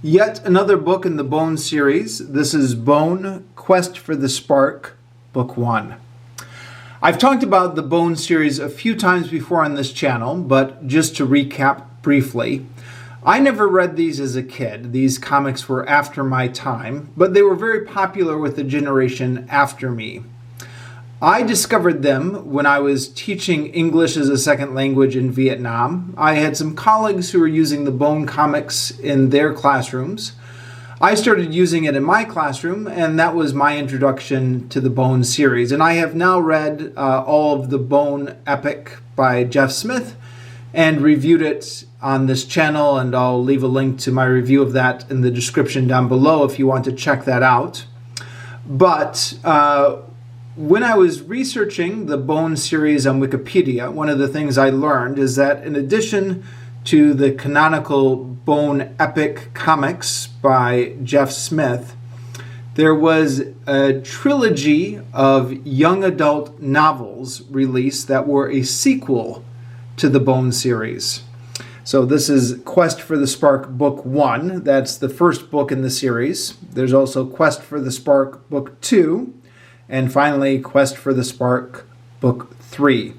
Yet another book in the Bone series. This is Bone, Quest for the Spark, Book 1. I've talked about the Bone series a few times before on this channel, but just to recap briefly, I never read these as a kid. These comics were after my time, but they were very popular with the generation after me. I discovered them when I was teaching English as a second language in Vietnam. I had some colleagues who were using the Bone comics in their classrooms. I started using it in my classroom, and that was my introduction to the Bone series. And I have now read all of the Bone epic by Jeff Smith and reviewed it on this channel, and I'll leave a link to my review of that in the description down below if you want to check that out. But when I was researching the Bone series on Wikipedia, one of the things I learned is that in addition to the canonical Bone epic comics by Jeff Smith, there was a trilogy of young adult novels released that were a sequel to the Bone series. So this is Quest for the Spark Book 1. That's the first book in the series. There's also Quest for the Spark Book 2. And finally, Quest for the Spark, Book 3.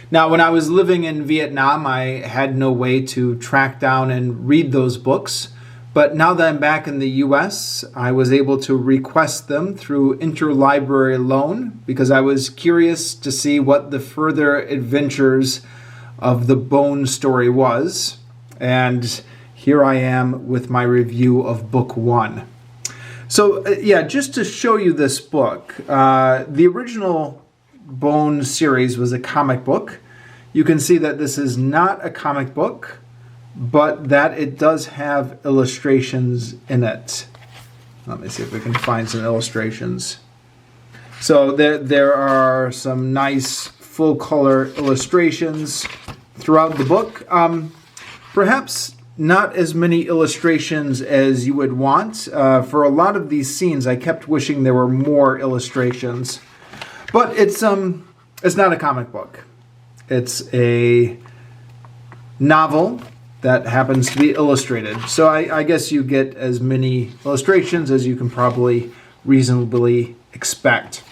Now, when I was living in Vietnam, I had no way to track down and read those books. But now that I'm back in the US, I was able to request them through interlibrary loan because I was curious to see what the further adventures of the Bone story was. And here I am with my review of Book 1. So, just to show you this book, the original Bone series was a comic book. You can see that this is not a comic book, but that it does have illustrations in it. Let me see if we can find some illustrations. So there are some nice full-color illustrations throughout the book. Perhaps not as many illustrations as you would want. For a lot of these scenes, I kept wishing there were more illustrations. But it's not a comic book. It's a novel that happens to be illustrated. So I guess you get as many illustrations as you can probably reasonably expect.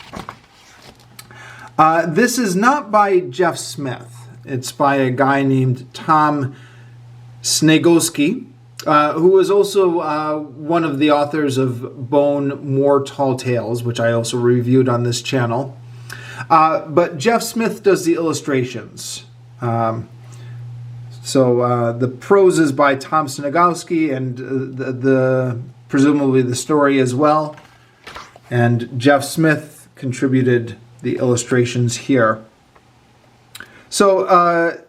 This is not by Jeff Smith. It's by a guy named Tom Sniegoski, who was also one of the authors of Bone More Tall Tales, which I also reviewed on this channel. But Jeff Smith does the illustrations. So the prose is by Tom Sniegoski, and the presumably the story as well. And Jeff Smith contributed the illustrations here. So,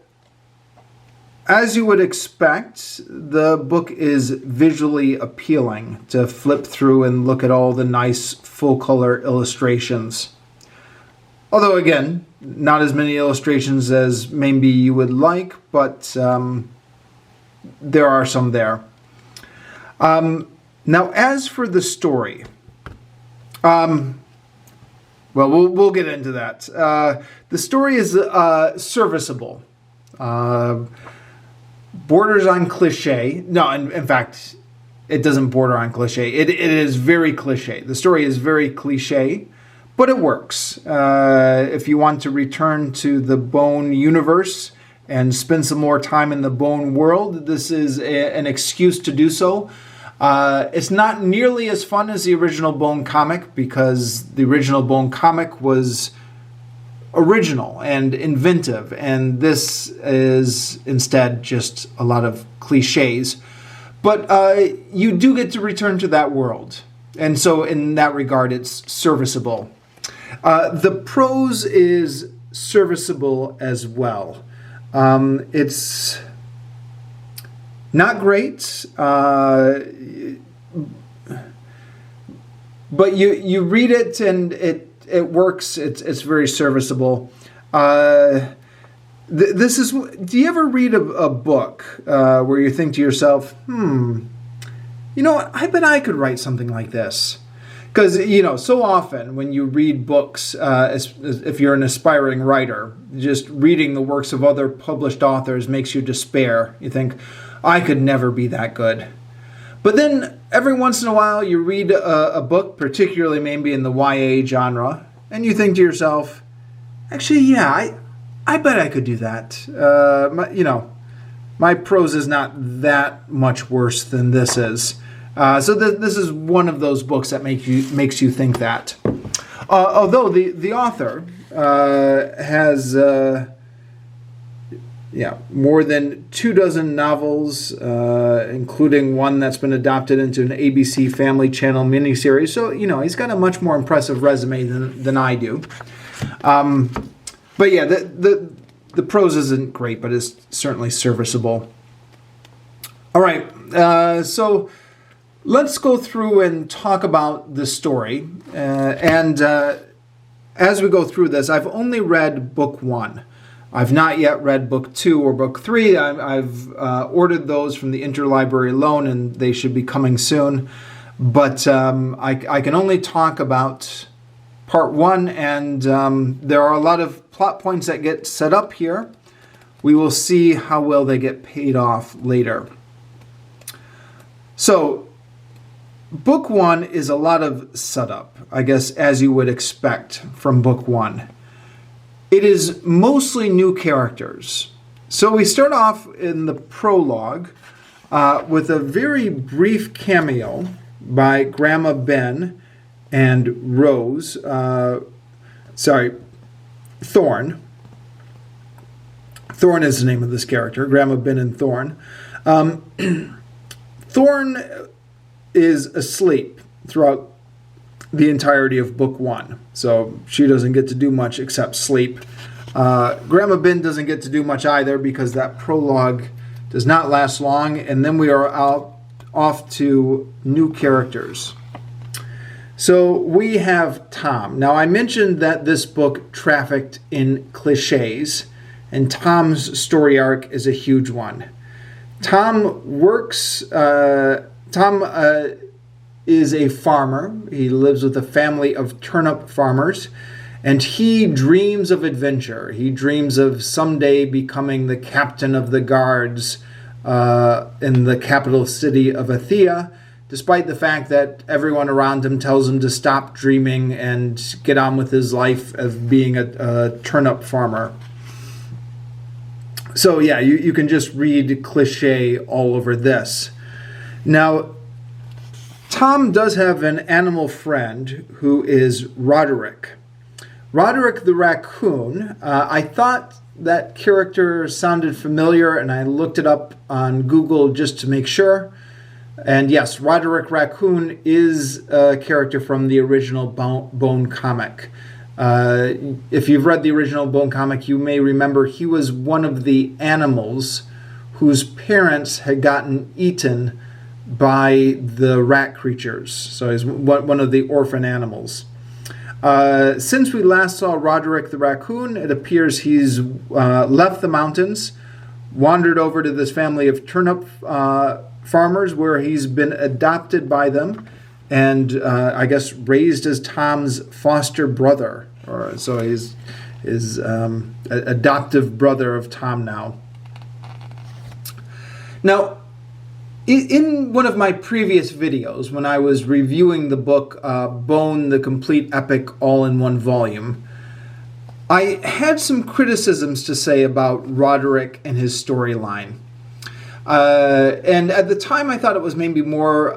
as you would expect, the book is visually appealing to flip through and look at all the nice full-color illustrations. Although, again, not as many illustrations as maybe you would like, but there are some there. Now, as for the story, we'll get into that. The story is serviceable. Borders on cliche. No, in fact, it doesn't border on cliche. It is very cliche. The story is very cliche, but it works. If you want to return to the Bone universe and spend some more time in the Bone world, this is an excuse to do so. It's not nearly as fun as the original Bone comic because the original Bone comic was original and inventive, and this is instead just a lot of cliches. But you do get to return to that world, and so in that regard, it's serviceable. The prose is serviceable as well. It's not great, but you read it and it works. It's very serviceable. This is. Do you ever read a book where you think to yourself, you know what? I bet I could write something like this. Because, so often when you read books, if you're an aspiring writer, just reading the works of other published authors makes you despair. You think, I could never be that good. But then every once in a while you read a book, particularly maybe in the YA genre, and you think to yourself, actually, yeah, I bet I could do that. My prose is not that much worse than this is. So this is one of those books that makes you think that. Although the author has more than 24 novels, including one that's been adapted into an ABC Family Channel miniseries. So he's got a much more impressive resume than I do. But yeah, the prose isn't great, but it's certainly serviceable. All right, so let's go through and talk about the story. And as we go through this, I've only read book 1. I've not yet read book 2 or book 3. I've ordered those from the interlibrary loan, and they should be coming soon. But I can only talk about part 1, and there are a lot of plot points that get set up here. We will see how well they get paid off later. So, book 1 is a lot of setup, I guess, as you would expect from book 1. It is mostly new characters. So we start off in the prologue with a very brief cameo by Grandma Ben and Rose. Thorn. Thorn is the name of this character, Grandma Ben and Thorn. Thorn is asleep throughout the entirety of book 1. So she doesn't get to do much except sleep. Grandma Ben doesn't get to do much either because that prologue does not last long. And then we are off to new characters. So we have Tom. Now I mentioned that this book trafficked in cliches, and Tom's story arc is a huge one. Tom is a farmer. He lives with a family of turnip farmers, and he dreams of adventure. He dreams of someday becoming the captain of the guards in the capital city of Athea, despite the fact that everyone around him tells him to stop dreaming and get on with his life of being a turnip farmer. So yeah, you can just read cliche all over this. Now, Tom does have an animal friend who is Roderick. Roderick the raccoon. I thought that character sounded familiar, and I looked it up on Google just to make sure. And yes, Roderick Raccoon is a character from the original Bone comic. If you've read the original Bone comic, you may remember he was one of the animals whose parents had gotten eaten by the rat creatures. So he's one of the orphan animals. Since we last saw Roderick the Raccoon, it appears he's left the mountains, wandered over to this family of turnip farmers where he's been adopted by them and I guess raised as Tom's foster brother. So he's adoptive brother of Tom now. Now, in one of my previous videos, when I was reviewing the book Bone, the Complete Epic All-in-One Volume, I had some criticisms to say about Roderick and his storyline. And at the time, I thought it was maybe more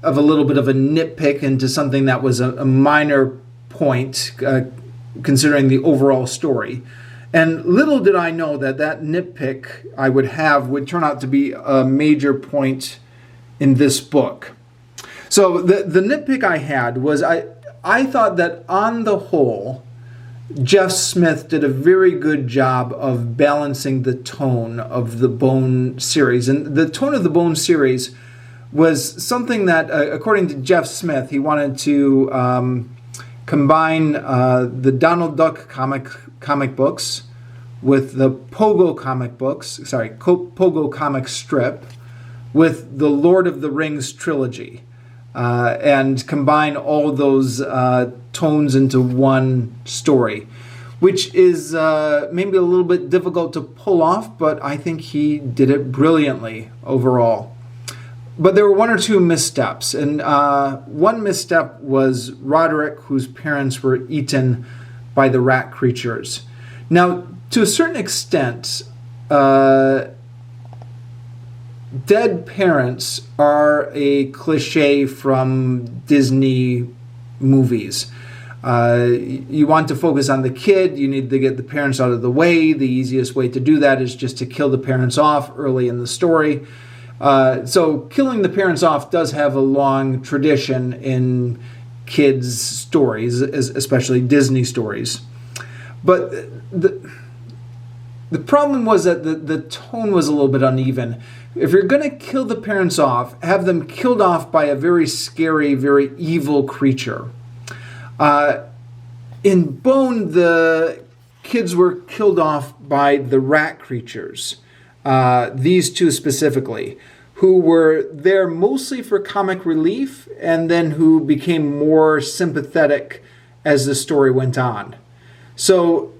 of a little bit of a nitpick into something that was a minor point, considering the overall story. And little did I know that nitpick I would turn out to be a major point in this book. So the nitpick I had was I thought that on the whole, Jeff Smith did a very good job of balancing the tone of the Bone series. And the tone of the Bone series was something that, according to Jeff Smith, he wanted to combine the Donald Duck comic books with the Pogo comic strip with the Lord of the Rings trilogy, and combine all those tones into one story, which is maybe a little bit difficult to pull off, but I think he did it brilliantly overall. But there were one or two missteps. And one misstep was Roderick, whose parents were eaten by the rat creatures. Now, to a certain extent, dead parents are a cliche from Disney movies. You want to focus on the kid, you need to get the parents out of the way. The easiest way to do that is just to kill the parents off early in the story. So killing the parents off does have a long tradition in kids' stories, especially Disney stories. But the problem was that the tone was a little bit uneven. If you're going to kill the parents off, have them killed off by a very scary, very evil creature. In Bone, the kids were killed off by the rat creatures. These two specifically, who were there mostly for comic relief and then who became more sympathetic as the story went on. So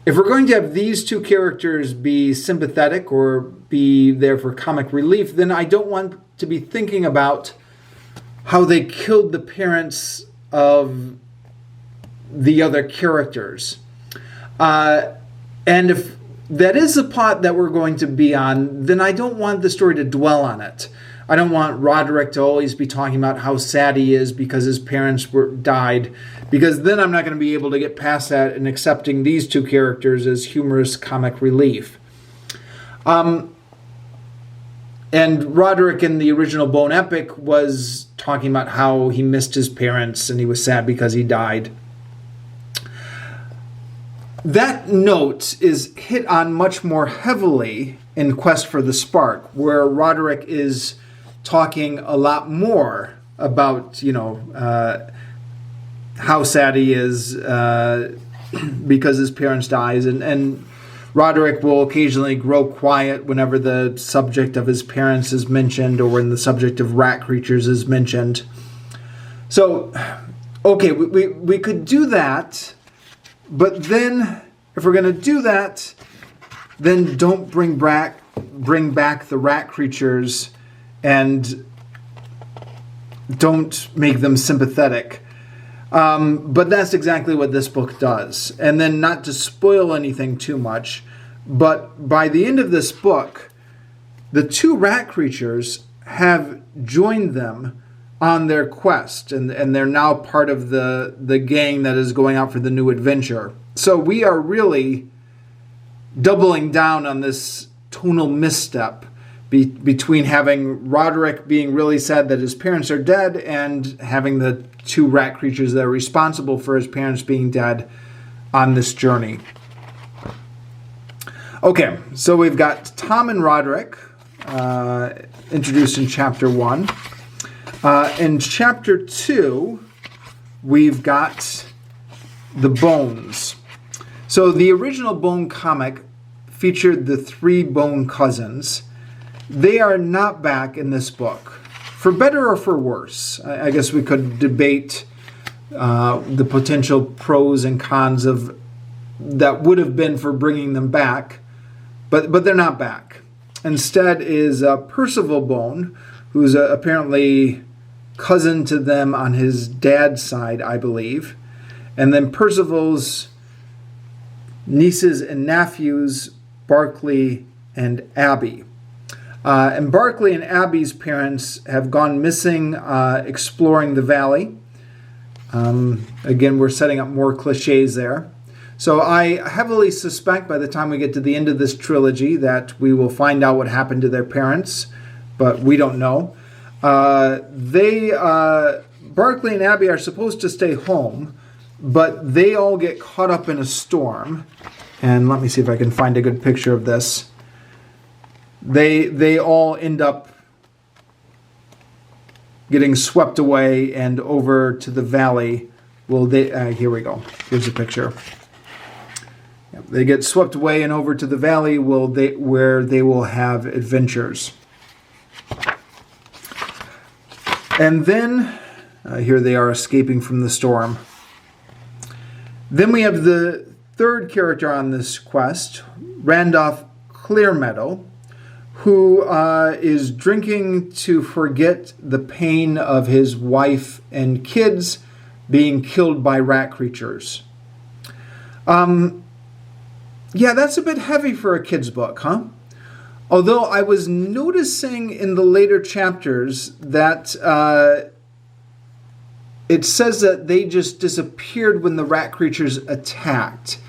if we're going to have these two characters be sympathetic or be there for comic relief, then I don't want to be thinking about how they killed the parents of the other characters. And if that is the plot that we're going to be on, then I don't want the story to dwell on it. I don't want Roderick to always be talking about how sad he is because his parents died, because then I'm not going to be able to get past that and accepting these two characters as humorous comic relief. And Roderick in the original Bone epic was talking about how he missed his parents and he was sad because he died. That note is hit on much more heavily in Quest for the Spark, where Roderick is talking a lot more about, how sad he is because his parents dies, and Roderick will occasionally grow quiet whenever the subject of his parents is mentioned or when the subject of rat creatures is mentioned. So, okay, we could do that, but then if we're going to do that, then don't bring back the rat creatures and don't make them sympathetic. But that's exactly what this book does. And then, not to spoil anything too much, but by the end of this book, the two rat creatures have joined them on their quest, and they're now part of the gang that is going out for the new adventure. So we are really doubling down on this tonal misstep between having Roderick being really sad that his parents are dead and having the two rat creatures that are responsible for his parents being dead on this journey. Okay, so we've got Tom and Roderick introduced in Chapter 1. In Chapter 2, we've got the Bones. So the original Bone comic featured the three Bone cousins. They are not back in this book, for better or for worse. I guess we could debate the potential pros and cons of that would have been for bringing them back, but they're not back. Instead is Percival Bone, who's apparently cousin to them on his dad's side, I believe, and then Percival's nieces and nephews, Barclay and Abby. And Barclay and Abby's parents have gone missing exploring the valley. Again, we're setting up more cliches there. So I heavily suspect by the time we get to the end of this trilogy that we will find out what happened to their parents, but we don't know. Barclay and Abby are supposed to stay home, but they all get caught up in a storm. And let me see if I can find a good picture of this. They all end up getting swept away and over to the valley. Well, here we go. Here's a picture. Yep, they get swept away and over to the valley where they will have adventures. And then, here they are escaping from the storm. Then we have the third character on this quest, Randolph Clearmeadow, who is drinking to forget the pain of his wife and kids being killed by rat creatures. Yeah, that's a bit heavy for a kid's book, huh? Although I was noticing in the later chapters that it says that they just disappeared when the rat creatures attacked.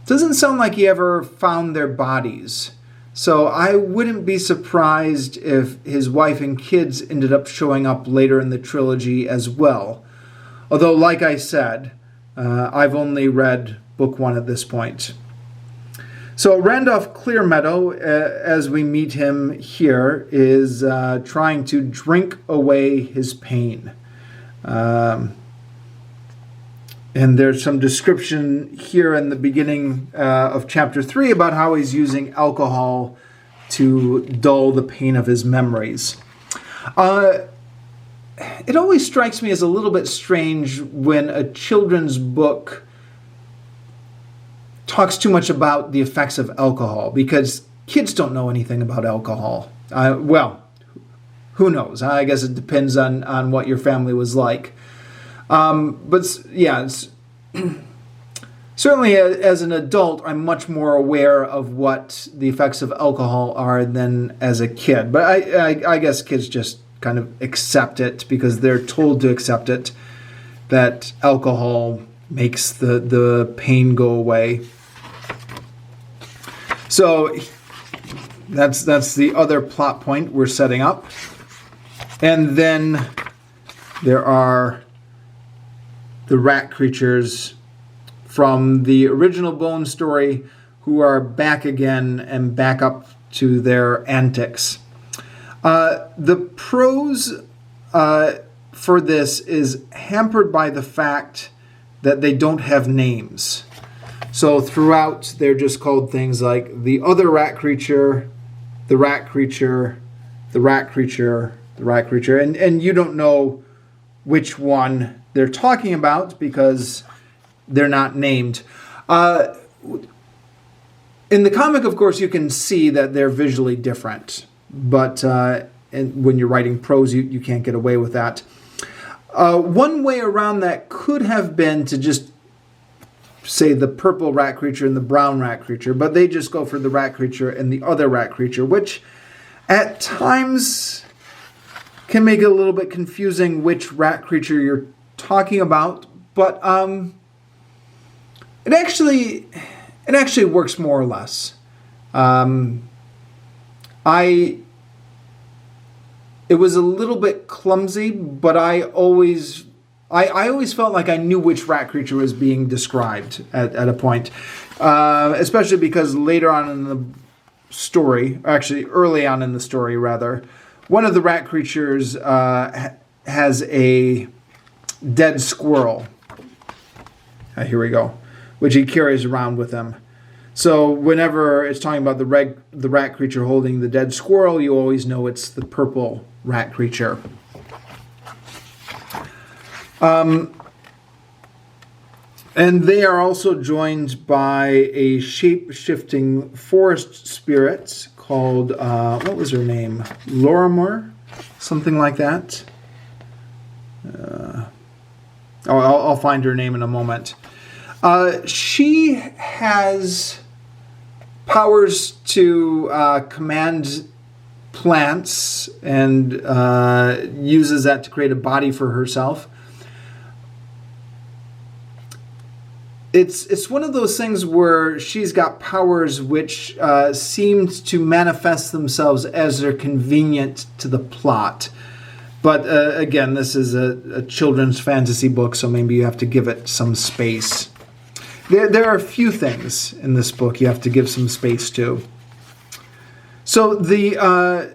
Doesn't sound like he ever found their bodies. So I wouldn't be surprised if his wife and kids ended up showing up later in the trilogy as well. Although, like I said, I've only read book 1 at this point. So Randolph Clearmeadow, as we meet him here, is trying to drink away his pain. And there's some description here in the beginning of chapter 3 about how he's using alcohol to dull the pain of his memories. It always strikes me as a little bit strange when a children's book talks too much about the effects of alcohol, because kids don't know anything about alcohol. Well, who knows? I guess it depends on what your family was like. But yeah, certainly as an adult, I'm much more aware of what the effects of alcohol are than as a kid. But I guess kids just kind of accept it because they're told to accept it, that alcohol makes the pain go away. So that's the other plot point we're setting up. And then there are the rat creatures from the original Bone story who are back again and back up to their antics. The prose for this is hampered by the fact that they don't have names. So throughout, they're just called things like the other rat creature, the rat creature, the rat creature, the rat creature. And you don't know which one they're talking about because they're not named. In the comic, of course, you can see that they're visually different. But when you're writing prose, you can't get away with that. One way around that could have been to just say the purple rat creature and the brown rat creature, but they just go for the rat creature and the other rat creature, which at times can make it a little bit confusing which rat creature you're talking about, but it actually works more or less. It was a little bit clumsy, but I always felt like I knew which rat creature was being described at a point, especially because later on in the story, actually early on in the story rather, one of the rat creatures has a dead squirrel. Here we go, which he carries around with him. So whenever it's talking about the rat creature holding the dead squirrel, you always know it's the purple rat creature. And they are also joined by a shape-shifting forest spirit called, what was her name? Lorimer? Something like that. I'll find her name in a moment. She has powers to command plants and uses that to create a body for herself. It's one of those things where she's got powers which seemed to manifest themselves as they're convenient to the plot. But again, this is a children's fantasy book, so maybe you have to give it some space. There are a few things in this book you have to give some space to. So the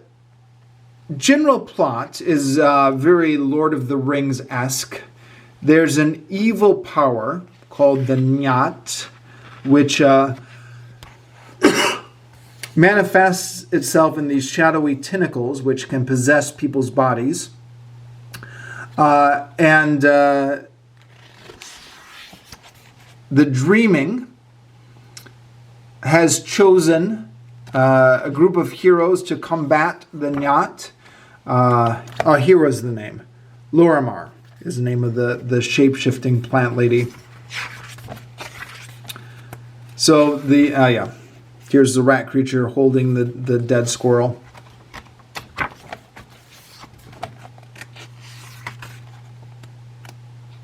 general plot is very Lord of the Rings-esque. There's an evil power called the Nyat, which manifests itself in these shadowy tentacles, which can possess people's bodies. And the Dreaming has chosen a group of heroes to combat the Nyat. Hero is the name. Lorimar is the name of the shape-shifting plant lady. So here's the rat creature holding the dead squirrel.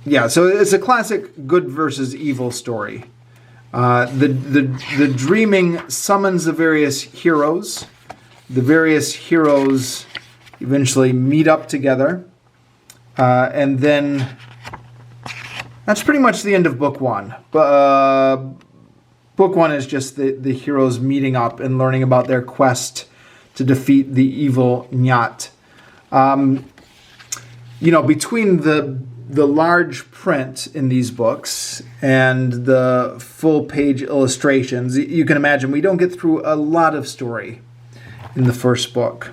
Yeah, so it's a classic good versus evil story. The dreaming summons the various heroes. The various heroes eventually meet up together. And then that's pretty much the end of book one. Book one is just the heroes meeting up and learning about their quest to defeat the evil Nyat. Between the large print in these books and the full page illustrations, you can imagine we don't get through a lot of story in the first book.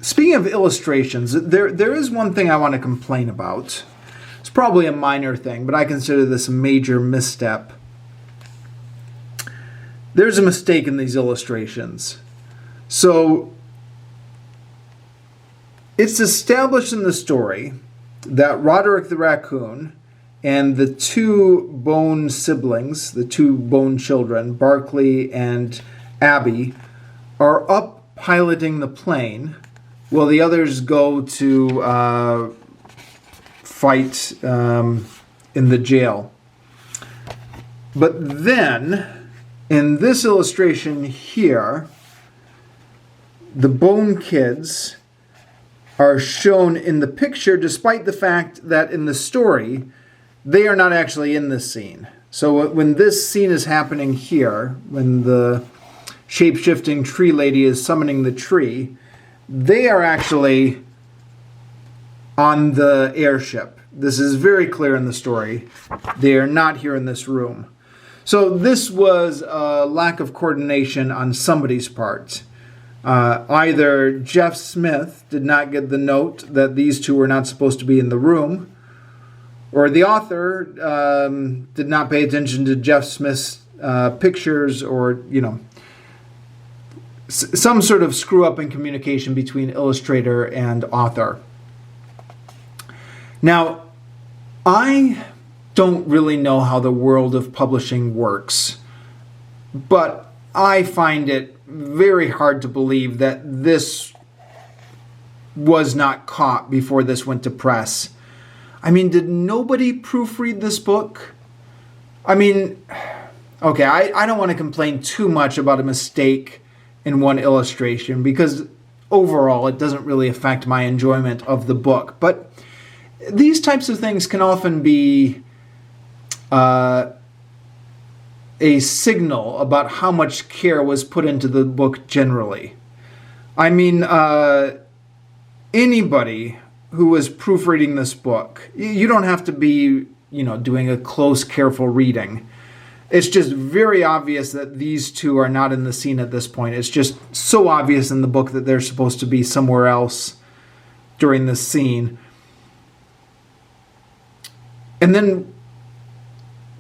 Speaking of illustrations, there is one thing I want to complain about. It's probably a minor thing, but I consider this a major misstep. There's a mistake in these illustrations. So it's established in the story that Roderick the raccoon and the two bone siblings, the two bone children, Barkley and Abby, are up piloting the plane while the others go to fight in the jail. But then, in this illustration here, the Bone Kids are shown in the picture despite the fact that in the story, they are not actually in this scene. So when this scene is happening here, when the shape-shifting tree lady is summoning the tree, they are actually on the airship. This is very clear in the story. They are not here in this room. So this was a lack of coordination on somebody's part. Either Jeff Smith did not get the note that these two were not supposed to be in the room, or the author did not pay attention to Jeff Smith's pictures, or, some sort of screw up in communication between illustrator and author. Now, I don't really know how the world of publishing works, but I find it very hard to believe that this was not caught before this went to press. I mean, did nobody proofread this book? I mean, okay, I don't want to complain too much about a mistake in one illustration because overall it doesn't really affect my enjoyment of the book. But these types of things can often be a signal about how much care was put into the book generally. I mean, anybody who was proofreading this book, you don't have to be, doing a close, careful reading. It's just very obvious that these two are not in the scene at this point. It's just so obvious in the book that they're supposed to be somewhere else during this scene. And then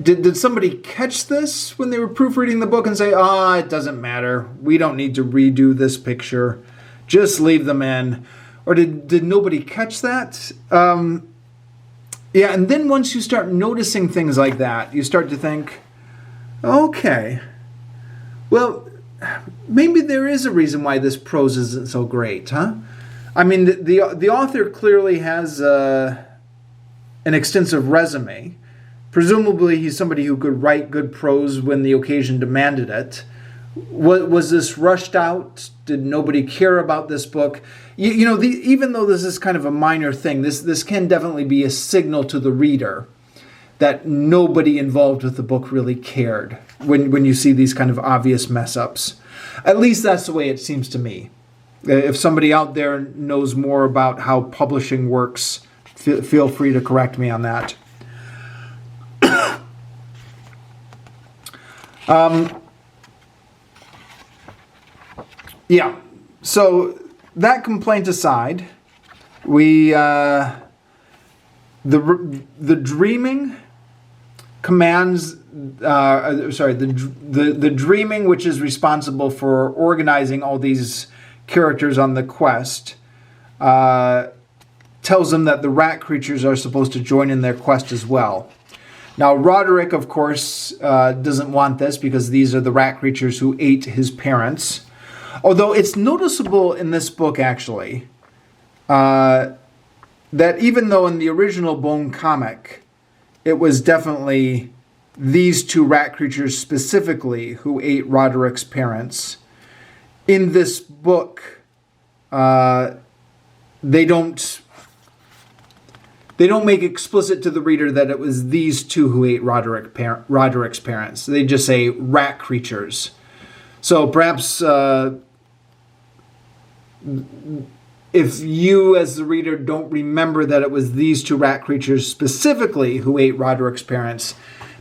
Did somebody catch this when they were proofreading the book and say, it doesn't matter. We don't need to redo this picture. Just leave them in. Or did nobody catch that? Yeah, and then once you start noticing things like that, you start to think, okay, well, maybe there is a reason why this prose isn't so great, huh? I mean, the author clearly has an extensive resume. Presumably, he's somebody who could write good prose when the occasion demanded it. Was this rushed out? Did nobody care about this book? Even though this is kind of a minor thing, this can definitely be a signal to the reader that nobody involved with the book really cared when you see these kind of obvious mess-ups. At least that's the way it seems to me. If somebody out there knows more about how publishing works, feel free to correct me on that. Yeah, so that complaint aside, we the dreaming commands, the dreaming, which is responsible for organizing all these characters on the quest, tells them that the rat creatures are supposed to join in their quest as well. Now, Roderick, of course, doesn't want this because these are the rat creatures who ate his parents. Although it's noticeable in this book, actually, that even though in the original Bone comic, it was definitely these two rat creatures specifically who ate Roderick's parents, in this book, they don't make explicit to the reader that it was these two who ate Roderick's parents. They just say rat creatures. So perhaps if you as the reader don't remember that it was these two rat creatures specifically who ate Roderick's parents,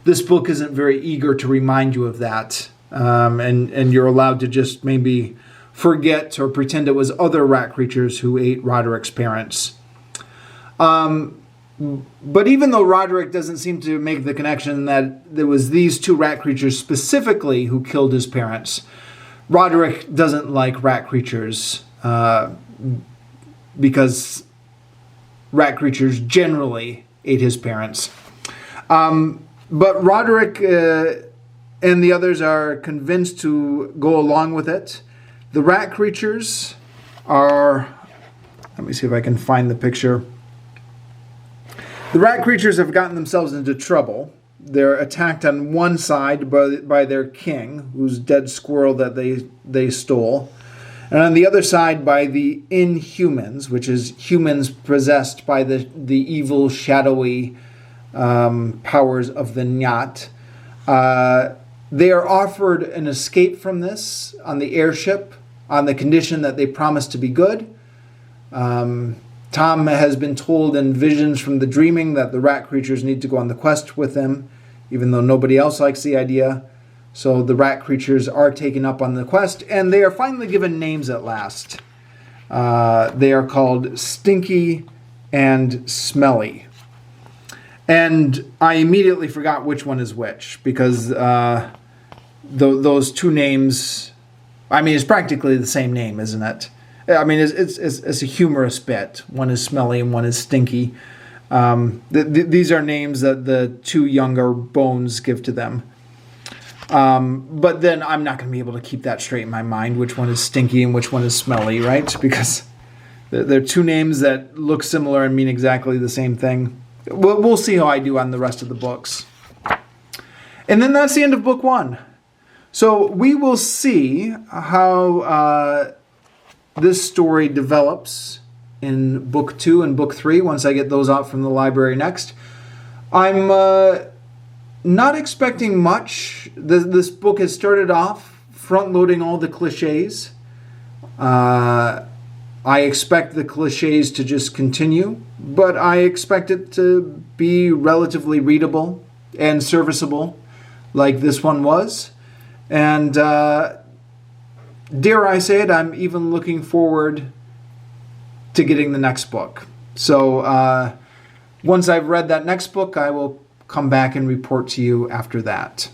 this book isn't very eager to remind you of that. And you're allowed to just maybe forget or pretend it was other rat creatures who ate Roderick's parents. But even though Roderick doesn't seem to make the connection that there was these two rat creatures specifically who killed his parents, Roderick doesn't like rat creatures because rat creatures generally ate his parents. But Roderick and the others are convinced to go along with it. The rat creatures are... Let me see if I can find the picture. The rat creatures have gotten themselves into trouble. They're attacked on one side by their king, whose dead squirrel that they stole. And on the other side by the Inhumans, which is humans possessed by the evil, shadowy powers of the Nyat. They are offered an escape from this on the airship on the condition that they promise to be good. Tom has been told in visions from the dreaming that the rat creatures need to go on the quest with him, even though nobody else likes the idea. So the rat creatures are taken up on the quest, and they are finally given names at last. They are called Stinky and Smelly. And I immediately forgot which one is which, because those two names, I mean, it's practically the same name, isn't it? I mean, it's a humorous bit. One is Smelly and one is Stinky. These are names that the two younger Bones give to them. But then I'm not going to be able to keep that straight in my mind, which one is Stinky and which one is Smelly, right? Because they're two names that look similar and mean exactly the same thing. We'll see how I do on the rest of the books. And then that's the end of book 1. So we will see how this story develops in book 2 and book 3 once I get those out from the library next. I'm not expecting much. This book has started off front-loading all the cliches. I expect the cliches to just continue, but I expect it to be relatively readable and serviceable like this one was. And dare I say it, I'm even looking forward to getting the next book. So once I've read that next book, I will come back and report to you after that.